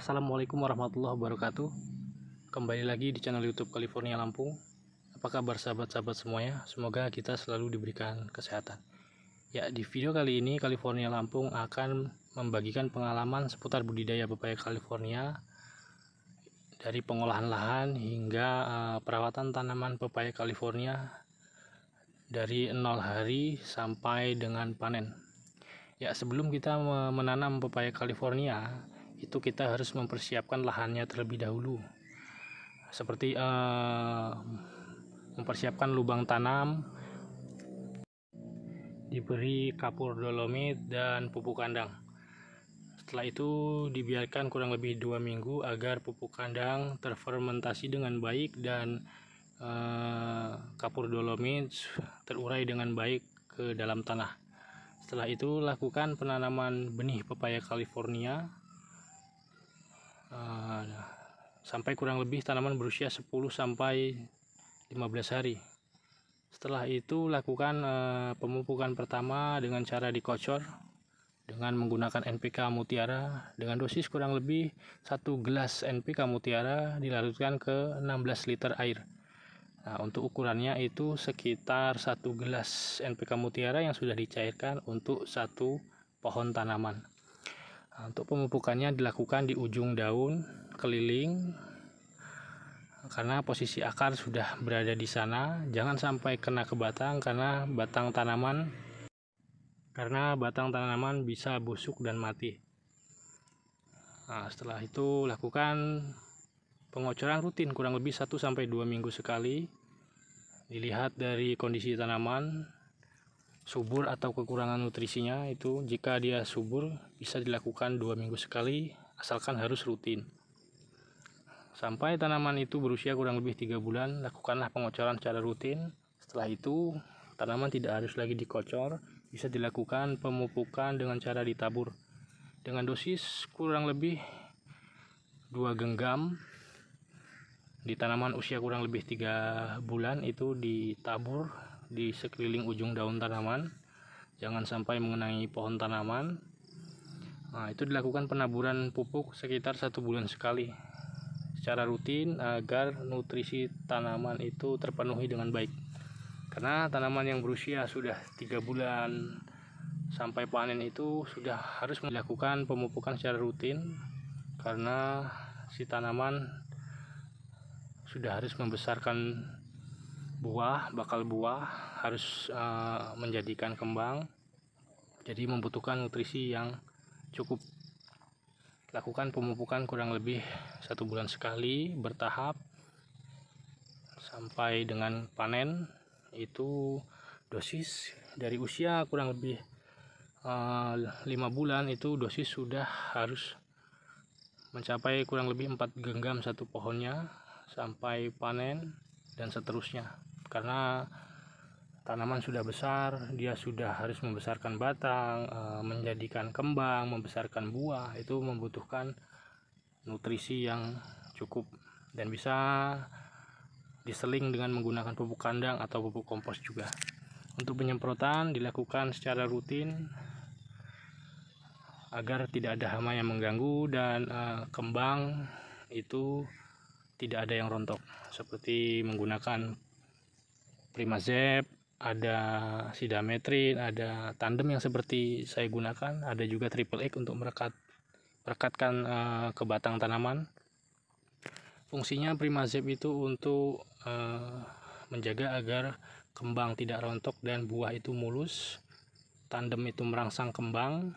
Assalamualaikum warahmatullahi wabarakatuh. Kembali lagi di channel YouTube California Lampung. Apa kabar sahabat-sahabat semuanya? Semoga kita selalu diberikan kesehatan. Ya, di video kali ini California Lampung akan membagikan pengalaman seputar budidaya pepaya California, dari pengolahan lahan hingga perawatan tanaman pepaya California dari 0 hari sampai dengan panen. Ya, sebelum kita menanam pepaya California, itu kita harus mempersiapkan lahannya terlebih dahulu, seperti mempersiapkan lubang tanam, diberi kapur dolomit dan pupuk kandang. Setelah itu dibiarkan kurang lebih 2 minggu agar pupuk kandang terfermentasi dengan baik dan kapur dolomit terurai dengan baik ke dalam tanah. Setelah itu lakukan penanaman benih pepaya California sampai kurang lebih tanaman berusia 10 sampai 15 hari. Setelah itu lakukan pemupukan pertama dengan cara dikocor dengan menggunakan NPK Mutiara dengan dosis kurang lebih 1 gelas NPK Mutiara dilarutkan ke 16 liter air. Nah, untuk ukurannya itu sekitar 1 gelas NPK Mutiara yang sudah dicairkan untuk 1 pohon tanaman. Nah, untuk pemupukannya dilakukan di ujung daun keliling, karena posisi akar sudah berada di sana. Jangan sampai kena ke batang karena batang tanaman bisa busuk dan mati. Nah, setelah itu lakukan pengocoran rutin kurang lebih 1 sampai 2 minggu sekali. Dilihat dari kondisi tanaman, subur atau kekurangan nutrisinya. Itu jika dia subur bisa dilakukan 2 minggu sekali, asalkan harus rutin. Sampai tanaman itu berusia kurang lebih 3 bulan, lakukanlah pengocoran secara rutin. Setelah itu tanaman tidak harus lagi dikocor, bisa dilakukan pemupukan dengan cara ditabur dengan dosis kurang lebih 2 genggam. Di tanaman usia kurang lebih 3 bulan itu ditabur di sekeliling ujung daun tanaman, jangan sampai mengenai pohon tanaman. Nah, itu dilakukan penaburan pupuk sekitar 1 bulan sekali secara rutin agar nutrisi tanaman itu terpenuhi dengan baik. Karena tanaman yang berusia sudah 3 bulan sampai panen itu sudah harus dilakukan pemupukan secara rutin, karena si tanaman sudah harus membesarkan bakal buah, harus menjadikan kembang, jadi membutuhkan nutrisi yang cukup. Lakukan pemupukan kurang lebih 1 bulan sekali bertahap sampai dengan panen. Itu dosis dari usia kurang lebih 5 bulan, itu dosis sudah harus mencapai kurang lebih 4 genggam 1 pohonnya sampai panen dan seterusnya. Karena tanaman sudah besar, dia sudah harus membesarkan batang, menjadikan kembang, membesarkan buah. Itu membutuhkan nutrisi yang cukup dan bisa diseling dengan menggunakan pupuk kandang atau pupuk kompos juga. Untuk penyemprotan dilakukan secara rutin agar tidak ada hama yang mengganggu dan kembang itu tidak ada yang rontok, seperti menggunakan Primazep, ada Sidametrin, ada Tandem yang seperti saya gunakan, ada juga Triple X untuk merekatkan ke batang tanaman. Fungsinya Primazep itu untuk menjaga agar kembang tidak rontok dan buah itu mulus. Tandem itu merangsang kembang,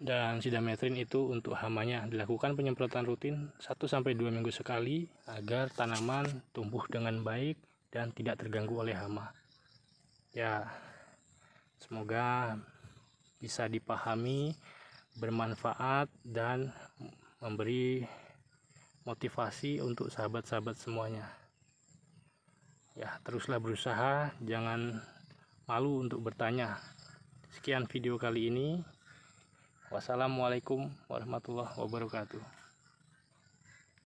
dan Sidametrin itu untuk hamanya. Dilakukan penyemprotan rutin 1-2 minggu sekali agar tanaman tumbuh dengan baik dan tidak terganggu oleh hama. Ya, semoga bisa dipahami, bermanfaat dan memberi motivasi untuk sahabat-sahabat semuanya. Ya, teruslah berusaha, jangan malu untuk bertanya. Sekian video kali ini. Wassalamualaikum warahmatullahi wabarakatuh.